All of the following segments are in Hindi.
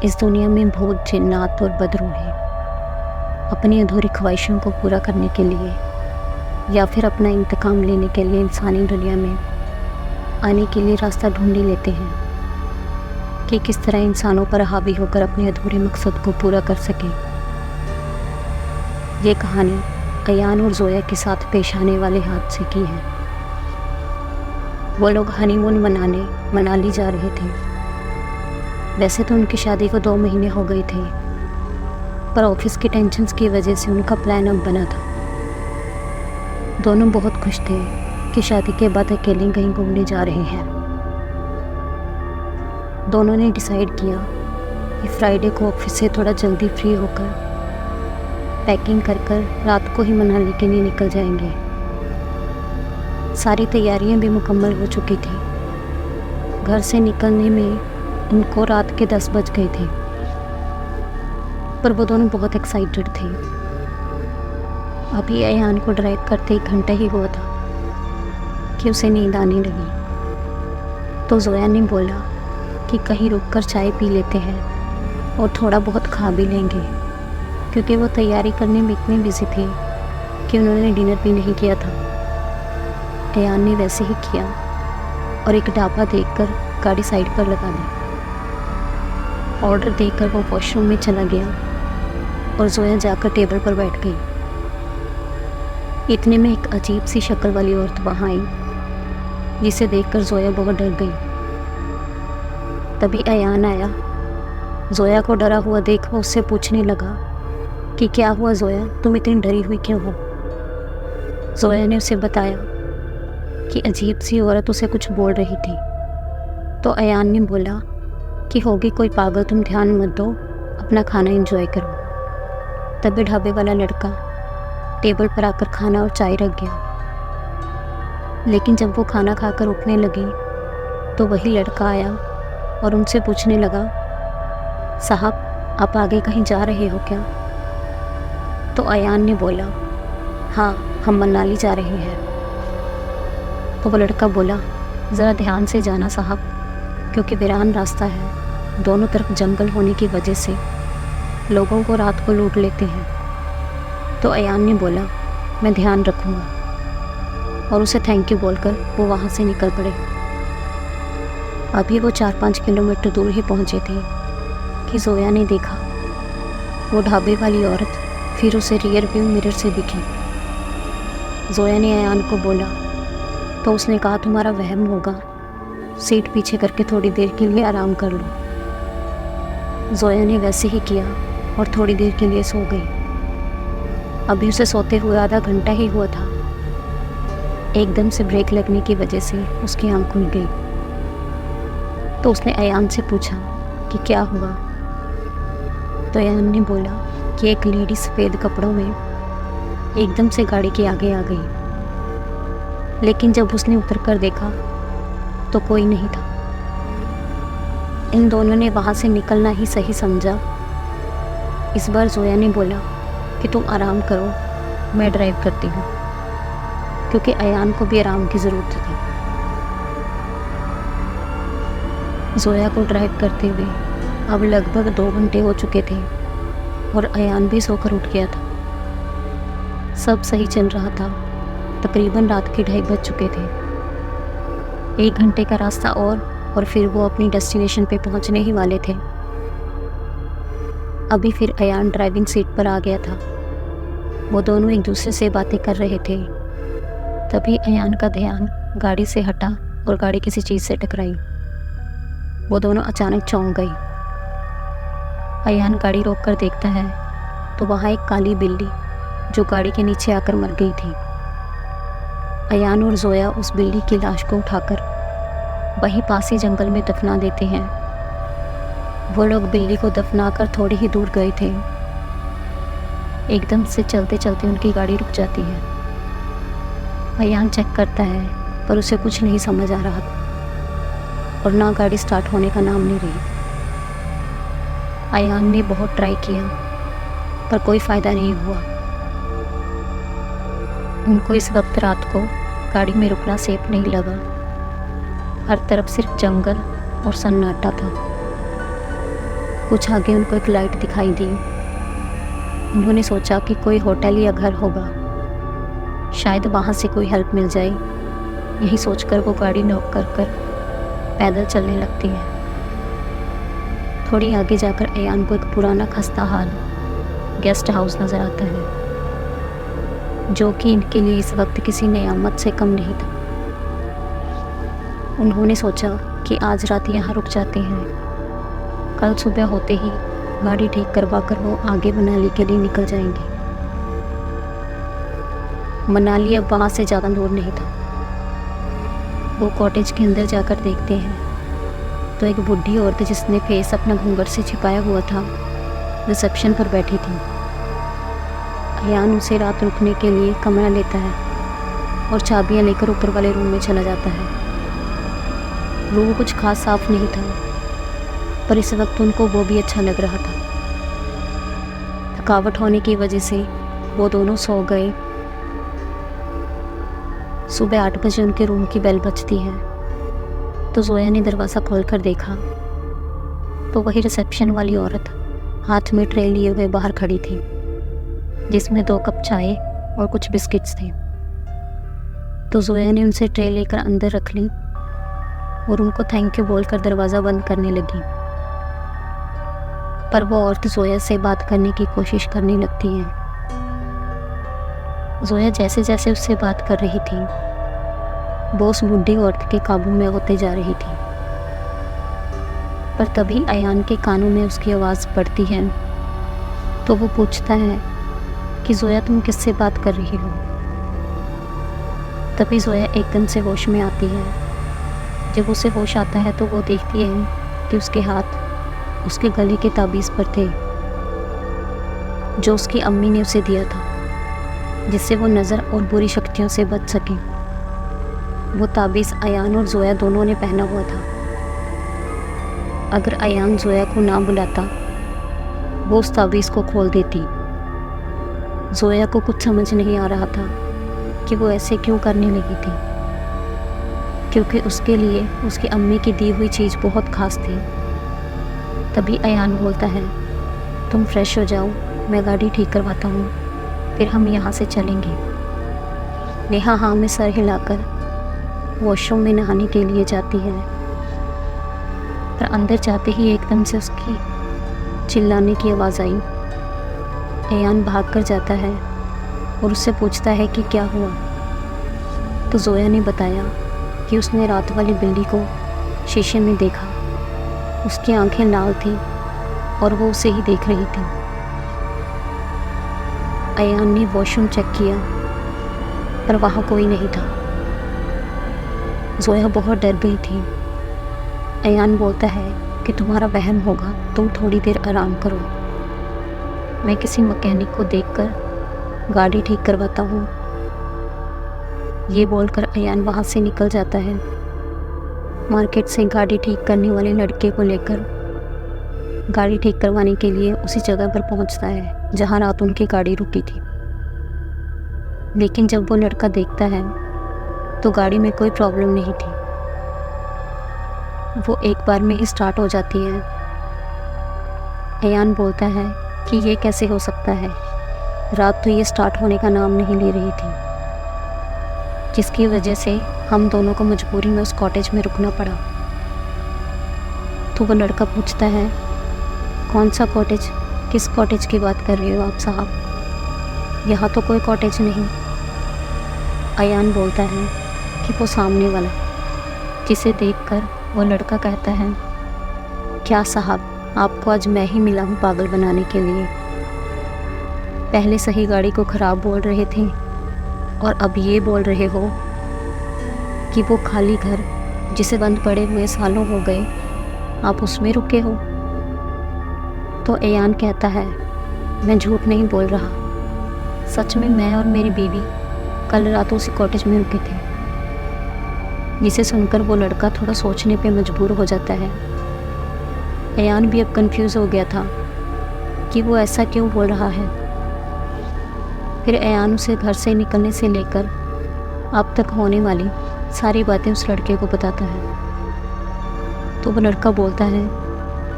इस दुनिया में भूत, जिन्नात और बदरूहें अपनी अधूरी ख्वाहिशों को पूरा करने के लिए या फिर अपना इंतकाम लेने के लिए इंसानी दुनिया में आने के लिए रास्ता ढूंढ ही लेते हैं कि किस तरह इंसानों पर हावी होकर अपने अधूरे मकसद को पूरा कर सकें। ये कहानी अयान और जोया के साथ पेश आने वाले हादसे की है। वो लोग हनीमून मनाने मनाली जा रहे थे। वैसे तो उनकी शादी को 2 महीने हो गए थे, पर ऑफिस की टेंशन्स की वजह से उनका प्लान अब बना था। दोनों बहुत खुश थे कि शादी के बाद अकेले कहीं घूमने जा रहे हैं। दोनों ने डिसाइड किया कि फ्राइडे को ऑफिस से थोड़ा जल्दी फ्री होकर पैकिंग कर रात को ही मनाली के लिए निकल जाएंगे। सारी तैयारियां भी मुकम्मल हो चुकी थी। घर से निकलने में उनको रात के 10 बज गए थे, पर वो दोनों बहुत एक्साइटेड थे। अभी अयान को ड्राइव करते 1 घंटा ही हुआ था कि उसे नींद आने लगी। तो जोया ने बोला कि कहीं रुककर चाय पी लेते हैं और थोड़ा बहुत खा भी लेंगे, क्योंकि वो तैयारी करने में इतने बिजी थे कि उन्होंने डिनर भी नहीं किया था। अयान ने वैसे ही किया और एक ढाबा देखकर गाड़ी साइड पर लगा दी। ऑर्डर देकर वो वॉशरूम में चला गया और जोया जाकर टेबल पर बैठ गई। इतने में एक अजीब सी शक्ल वाली औरत वहाँ आई, जिसे देखकर जोया बहुत डर गई। तभी अयान आया। जोया को डरा हुआ देख वो उससे पूछने लगा कि क्या हुआ जोया, तुम इतनी डरी हुई क्यों हो। जोया ने उसे बताया कि अजीब सी औरत उसे कुछ बोल रही थी। तो अयान ने बोला कि होगी कोई पागल, तुम ध्यान मत दो, अपना खाना एंजॉय करो। तभी ढाबे वाला लड़का टेबल पर आकर खाना और चाय रख गया। लेकिन जब वो खाना खाकर उठने लगी तो वही लड़का आया और उनसे पूछने लगा, साहब आप आगे कहीं जा रहे हो क्या। तो अयान ने बोला, हाँ हम मनाली जा रहे हैं। तो वो लड़का बोला, ज़रा ध्यान से जाना साहब, क्योंकि वीरान रास्ता है। दोनों तरफ जंगल होने की वजह से लोगों को रात को लूट लेते हैं। तो अयान ने बोला, मैं ध्यान रखूँगा, और उसे थैंक यू बोलकर वो वहाँ से निकल पड़े। अभी वो 4-5 किलोमीटर दूर ही पहुँचे थे कि जोया ने देखा वो ढाबे वाली औरत फिर उसे रियर व्यू मिरर से दिखी। जोया ने अयान को बोला तो उसने कहा, तुम्हारा वहम होगा, सीट पीछे करके थोड़ी देर के लिए आराम कर लो। जोया ने वैसे ही किया और थोड़ी देर के लिए सो गई। अभी उसे सोते हुए आधा घंटा ही हुआ था। एकदम से ब्रेक लगने की वजह से उसकी आंख खुल गई। तो उसने अयान से पूछा कि क्या हुआ। तो अयान ने बोला कि एक लेडी सफ़ेद कपड़ों में एकदम से गाड़ी के आगे आ गई। लेकिन जब उसने उतर कर देखा तो कोई नहीं था। इन दोनों ने वहाँ से निकलना ही सही समझा। इस बार जोया ने बोला कि तुम आराम करो, मैं ड्राइव करती हूँ, क्योंकि अयान को भी आराम की ज़रूरत थी। जोया को ड्राइव करते हुए अब लगभग 2 घंटे हो चुके थे और अयान भी सोकर उठ गया था। सब सही चल रहा था। तकरीबन रात के 2:30 बज चुके थे। 1 घंटे का रास्ता और फिर वो अपनी डेस्टिनेशन पे पहुंचने ही वाले थे। अभी फिर अयान ड्राइविंग सीट पर आ गया था। वो दोनों एक दूसरे से बातें कर रहे थे। तभी अयान का ध्यान गाड़ी से हटा और गाड़ी किसी चीज़ से टकराई। वो दोनों अचानक चौंक गई। अयान गाड़ी रोक कर देखता है तो वहाँ एक काली बिल्ली जो गाड़ी के नीचे आकर मर गई थी। अयान और जोया उस बिल्ली की लाश को उठाकर वहीं पास ही जंगल में दफना देते हैं। वो लोग बिल्ली को दफनाकर थोड़ी ही दूर गए थे। एकदम से चलते चलते उनकी गाड़ी रुक जाती है। अयान चेक करता है पर उसे कुछ नहीं समझ आ रहा और ना गाड़ी स्टार्ट होने का नाम नहीं रही। अयान ने बहुत ट्राई किया पर कोई फ़ायदा नहीं हुआ। उनको इस वक्त रात को गाड़ी में रुकना सेफ नहीं लगा। हर तरफ सिर्फ जंगल और सन्नाटा था। कुछ आगे उनको एक लाइट दिखाई दी। उन्होंने सोचा कि कोई होटल या घर होगा, शायद वहाँ से कोई हेल्प मिल जाए। यही सोचकर वो गाड़ी लॉक कर पैदल चलने लगती है। थोड़ी आगे जाकर अयान को एक पुराना खस्ता हाल गेस्ट हाउस नज़र आता है, जो कि इनके लिए इस वक्त किसी नेयामत से कम नहीं था। उन्होंने सोचा कि आज रात यहाँ रुक जाते हैं, कल सुबह होते ही गाड़ी ठीक करवा कर वो आगे मनाली के लिए निकल जाएंगे। मनाली अब वहाँ से ज़्यादा दूर नहीं था। वो कॉटेज के अंदर जाकर देखते हैं तो एक बूढ़ी औरत जिसने फेस अपना घूंघट से छिपाया हुआ था, रिसेप्शन पर बैठी थी। अयान उसे रात रुकने के लिए कमरा लेता है और चाबियां लेकर ऊपर वाले रूम में चला जाता है। रूम कुछ खास साफ नहीं था, पर इस वक्त उनको वो भी अच्छा लग रहा था। थकावट होने की वजह से वो दोनों सो गए। सुबह 8 बजे उनके रूम की बेल बजती है तो जोया ने दरवाज़ा खोलकर देखा तो वही रिसेप्शन वाली औरत हाथ में ट्रे लिए हुए बाहर खड़ी थी, जिसमें 2 कप चाय और कुछ बिस्किट्स थे। तो जोया ने उनसे ट्रे लेकर अंदर रख ली और उनको थैंक यू बोलकर दरवाज़ा बंद करने लगी। पर वो औरत जोया से बात करने की कोशिश करने लगती है। जोया जैसे जैसे उससे बात कर रही थी, वो उस बूढ़ी औरत के काबू में होते जा रही थी। पर तभी अयान के कानों में उसकी आवाज़ पड़ती है तो वो पूछता है कि जोया तुम किससे बात कर रही हो। तभी जोया एकदम से होश में आती है। जब उसे होश आता है तो वो देखती है कि उसके हाथ उसके गले के ताबीज़ पर थे, जो उसकी अम्मी ने उसे दिया था, जिससे वो नज़र और बुरी शक्तियों से बच सके। वो ताबीज़ अयान और जोया दोनों ने पहना हुआ था। अगर अयान जोया को ना बुलाता, वो उस ताबीज़ को खोल देती। जोया को कुछ समझ नहीं आ रहा था कि वो ऐसे क्यों करने लगी थी, क्योंकि उसके लिए उसकी अम्मी की दी हुई चीज़ बहुत ख़ास थी। तभी अयान बोलता है, तुम फ्रेश हो जाओ, मैं गाड़ी ठीक करवाता हूँ, फिर हम यहाँ से चलेंगे। नेहा हाँ में सर हिलाकर वॉशरूम में नहाने के लिए जाती है, पर अंदर जाते ही एकदम से उसकी चिल्लाने की आवाज़ आई। अयान भागकर जाता है और उससे पूछता है कि क्या हुआ। तो जोया ने बताया कि उसने रात वाली बिल्ली को शीशे में देखा। उसकी आंखें लाल थी और वो उसे ही देख रही थी। अयान ने वॉशरूम चेक किया, पर वहाँ कोई नहीं था। जोया बहुत डर गई थी। अयान बोलता है कि तुम्हारा वहम होगा, तुम थोड़ी देर आराम करो, मैं किसी मैकेनिक को देखकर गाड़ी ठीक करवाता हूँ। ये बोलकर अयान वहाँ से निकल जाता है। मार्केट से गाड़ी ठीक करने वाले लड़के को लेकर गाड़ी ठीक करवाने के लिए उसी जगह पर पहुँचता है जहाँ रात उनकी गाड़ी रुकी थी। लेकिन जब वो लड़का देखता है तो गाड़ी में कोई प्रॉब्लम नहीं थी, वो एक बार में ही स्टार्ट हो जाती है। अयान बोलता है कि ये कैसे हो सकता है, रात तो ये स्टार्ट होने का नाम नहीं ले रही थी, जिसकी वजह से हम दोनों को मजबूरी में उस कॉटेज में रुकना पड़ा। तो वो लड़का पूछता है, कौन सा कॉटेज, किस कॉटेज की बात कर रहे हो आप साहब, यहाँ तो कोई कॉटेज नहीं। अयान बोलता है कि वो सामने वाला, जिसे देखकर वो लड़का कहता है, क्या साहब, आपको आज मैं ही मिला हूँ पागल बनाने के लिए। पहले सही गाड़ी को ख़राब बोल रहे थे और अब ये बोल रहे हो कि वो खाली घर जिसे बंद पड़े हुए सालों हो गए, आप उसमें रुके हो। तो अयान कहता है, मैं झूठ नहीं बोल रहा, सच में मैं और मेरी बीवी कल रात उसी कॉटेज में रुके थे। जिसे सुनकर वो लड़का थोड़ा सोचने पे मजबूर हो जाता है। अयान भी अब कंफ्यूज हो गया था कि वो ऐसा क्यों बोल रहा है। फिर अयान उसे घर से निकलने से लेकर अब तक होने वाली सारी बातें उस लड़के को बताता है। तो वो लड़का बोलता है,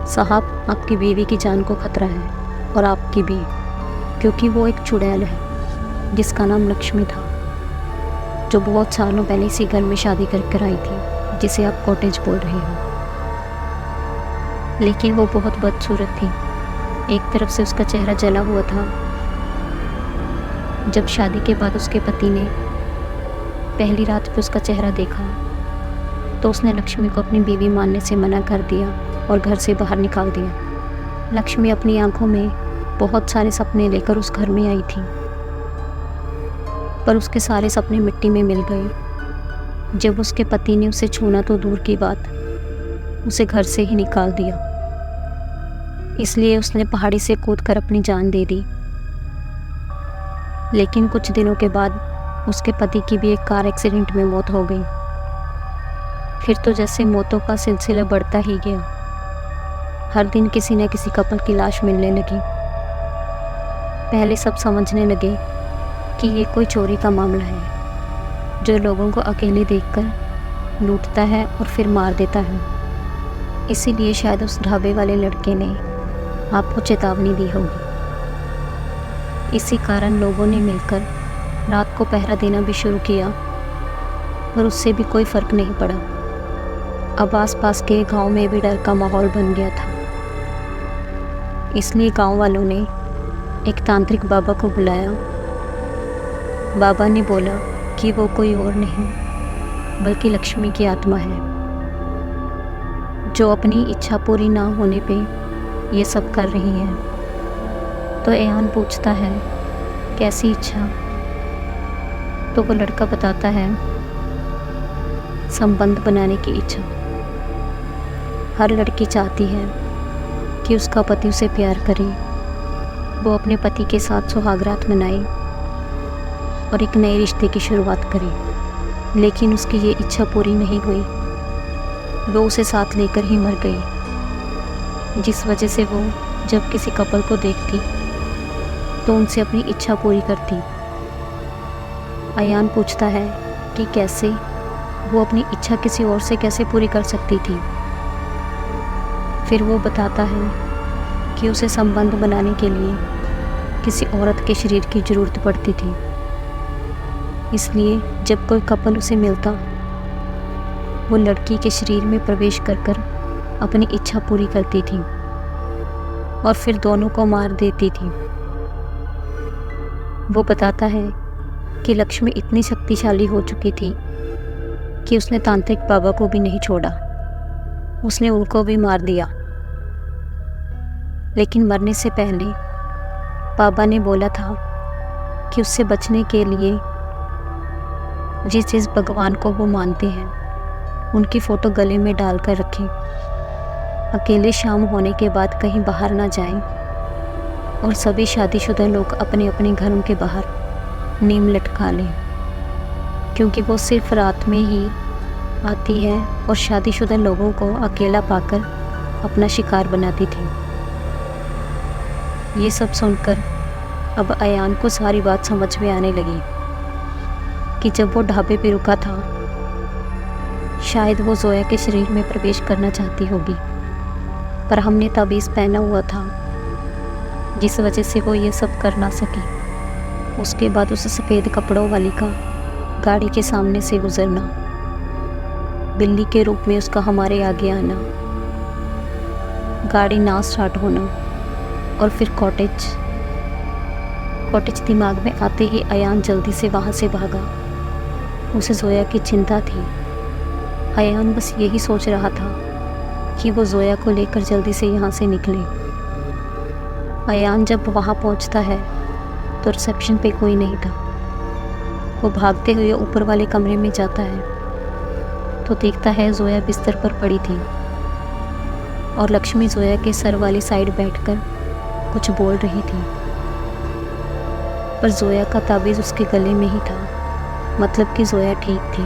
साहब आपकी बीवी की जान को खतरा है और आपकी भी, क्योंकि वो एक चुड़ैल है जिसका नाम लक्ष्मी था, जो बहुत सालों पहले इसी घर में शादी कर आई थी, जिसे आप कॉटेज बोल रहे हो। लेकिन वो बहुत बदसूरत थी। एक तरफ से उसका चेहरा जला हुआ था। जब शादी के बाद उसके पति ने पहली रात पे उसका चेहरा देखा तो उसने लक्ष्मी को अपनी बीवी मानने से मना कर दिया और घर से बाहर निकाल दिया। लक्ष्मी अपनी आंखों में बहुत सारे सपने लेकर उस घर में आई थी, पर उसके सारे सपने मिट्टी में मिल गए जब उसके पति ने उसे छूना तो दूर की बात, उसे घर से ही निकाल दिया। इसलिए उसने पहाड़ी से कूदकर अपनी जान दे दी। लेकिन कुछ दिनों के बाद उसके पति की भी एक कार एक्सीडेंट में मौत हो गई। फिर तो जैसे मौतों का सिलसिला बढ़ता ही गया। हर दिन किसी न किसी कपल की लाश मिलने लगी। पहले सब समझने लगे कि ये कोई चोरी का मामला है, जो लोगों को अकेले देखकर लूटता है और फिर मार देता है। इसीलिए शायद उस ढाबे वाले लड़के ने आपको चेतावनी दी होगी। इसी कारण लोगों ने मिलकर रात को पहरा देना भी शुरू किया, पर उससे भी कोई फ़र्क नहीं पड़ा। अब आसपास के गांव में भी डर का माहौल बन गया था। इसलिए गांव वालों ने एक तांत्रिक बाबा को बुलाया। बाबा ने बोला कि वो कोई और नहीं बल्कि लक्ष्मी की आत्मा है, जो अपनी इच्छा पूरी ना होने पे ये सब कर रही है। तो एयान पूछता है, कैसी इच्छा? तो वो लड़का बताता है, संबंध बनाने की इच्छा। हर लड़की चाहती है कि उसका पति उसे प्यार करे, वो अपने पति के साथ सुहागरात मनाए और एक नए रिश्ते की शुरुआत करे। लेकिन उसकी ये इच्छा पूरी नहीं हुई। वो उसे साथ लेकर ही मर गई, जिस वजह से वो जब किसी कपल को देखती तो उनसे अपनी इच्छा पूरी करती। अयान पूछता है कि कैसे, वो अपनी इच्छा किसी और से कैसे पूरी कर सकती थी। फिर वो बताता है कि उसे संबंध बनाने के लिए किसी औरत के शरीर की ज़रूरत पड़ती थी। इसलिए जब कोई कपल उसे मिलता, वो लड़की के शरीर में प्रवेश कर अपनी इच्छा पूरी करती थी और फिर दोनों को मार देती थी। वो बताता है कि लक्ष्मी इतनी शक्तिशाली हो चुकी थी कि उसने तांत्रिक बाबा को भी नहीं छोड़ा, उसने उनको भी मार दिया। लेकिन मरने से पहले बाबा ने बोला था कि उससे बचने के लिए जिस भगवान को वो मानते हैं उनकी फ़ोटो गले में डाल कर रखें, अकेले शाम होने के बाद कहीं बाहर ना जाएं, और सभी शादीशुदा लोग अपने अपने घरों के बाहर नीम लटका लें, क्योंकि वो सिर्फ रात में ही आती है और शादीशुदा लोगों को अकेला पाकर अपना शिकार बनाती थी। ये सब सुनकर अब अयान को सारी बात समझ में आने लगी कि जब वो ढाबे पे रुका था, शायद वो जोया के शरीर में प्रवेश करना चाहती होगी, पर हमने ताबीज़ पहना हुआ था, जिस वजह से वो ये सब कर ना सकी। उसके बाद उस सफ़ेद कपड़ों वाली का गाड़ी के सामने से गुजरना, बिल्ली के रूप में उसका हमारे आगे आना, गाड़ी ना स्टार्ट होना, और फिर कॉटेज दिमाग में आते ही अयान जल्दी से वहाँ से भागा। उसे जोया की चिंता थी। अयान बस यही सोच रहा था कि वो जोया को लेकर जल्दी से यहाँ से निकले। अयान जब वहाँ पहुँचता है तो रिसेप्शन पे कोई नहीं था। वो भागते हुए ऊपर वाले कमरे में जाता है तो देखता है जोया बिस्तर पर पड़ी थी और लक्ष्मी जोया के सर वाली साइड बैठकर कुछ बोल रही थी, पर जोया का ताबीज़ उसके गले में ही था, मतलब कि जोया ठीक थी।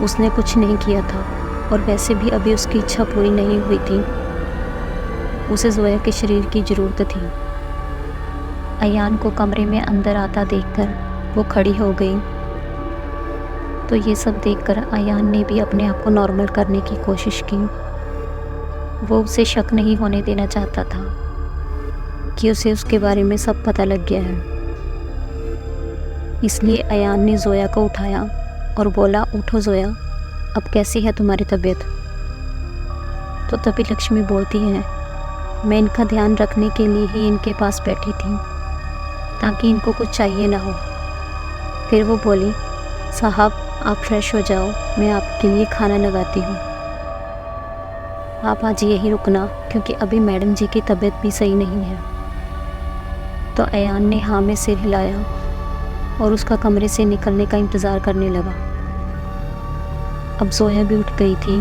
उसने कुछ नहीं किया था और वैसे भी अभी उसकी इच्छा पूरी नहीं हुई थी। उसे जोया के शरीर की ज़रूरत थी। अयान को कमरे में अंदर आता देखकर वो खड़ी हो गई। तो ये सब देखकर अयान ने भी अपने आप को नॉर्मल करने की कोशिश की वो उसे शक नहीं होने देना चाहता था कि उसे उसके बारे में सब पता लग गया है। इसलिए अयान ने ज़ोया को उठाया और बोला, उठो ज़ोया, अब कैसी है तुम्हारी तबीयत? तो तभी लक्ष्मी बोलती है, मैं इनका ध्यान रखने के लिए ही इनके पास बैठी थी ताकि इनको कुछ चाहिए ना हो। फिर वो बोली, साहब आप फ्रेश हो जाओ, मैं आपके लिए खाना लगाती हूँ। आप आज यहीं रुकना क्योंकि अभी मैडम जी की तबीयत भी सही नहीं है। तो अयान ने हाँ में सिर हिलाया और उसका कमरे से निकलने का इंतज़ार करने लगा। अब ज़ोया भी उठ गई थी।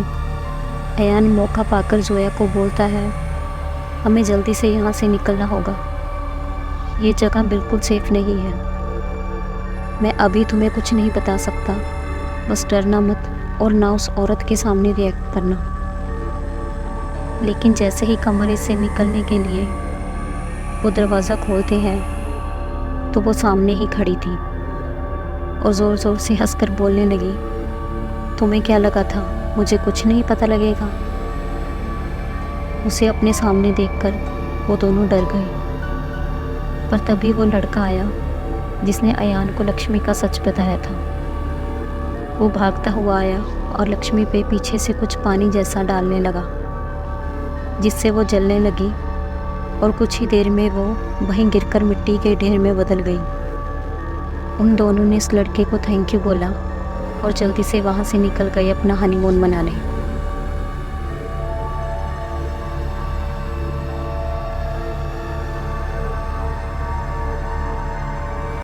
अयान मौका पाकर ज़ोया को बोलता है, हमें जल्दी से यहाँ से निकलना होगा, ये जगह बिल्कुल सेफ नहीं है। मैं अभी तुम्हें कुछ नहीं बता सकता, बस डरना मत और ना उस औरत के सामने रिएक्ट करना। लेकिन जैसे ही कमरे से निकलने के लिए वो दरवाज़ा खोलते हैं तो वो सामने ही खड़ी थी और ज़ोर ज़ोर से हंसकर बोलने लगी, तुम्हें क्या लगा था मुझे कुछ नहीं पता लगेगा? उसे अपने सामने देखकर वो दोनों डर गए। पर तभी वो लड़का आया जिसने अयान को लक्ष्मी का सच बताया था। वो भागता हुआ आया और लक्ष्मी पे पीछे से कुछ पानी जैसा डालने लगा, जिससे वो जलने लगी और कुछ ही देर में वो वहीं गिरकर मिट्टी के ढेर में बदल गई। उन दोनों ने इस लड़के को थैंक यू बोला और जल्दी से वहाँ से निकल गए अपना हनीमून मनाने।